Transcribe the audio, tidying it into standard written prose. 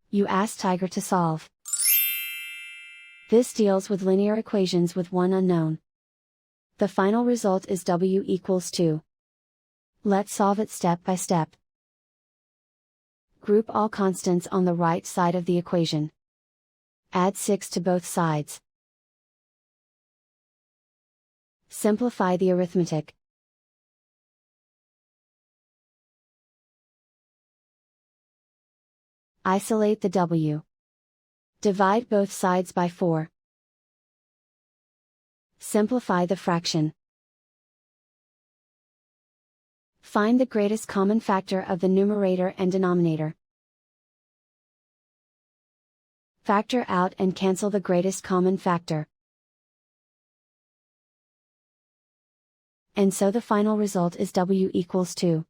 You ask Tiger to solve. This deals with linear equations with one unknown. The final result is w equals 2. Let's solve it step by step. Group all constants on the right side of the equation. Add 6 to both sides. Simplify the arithmetic. Isolate the w. Divide both sides by 4. Simplify the fraction. Find the greatest common factor of the numerator and denominator. Factor out and cancel the greatest common factor. And so the final result is w equals 2.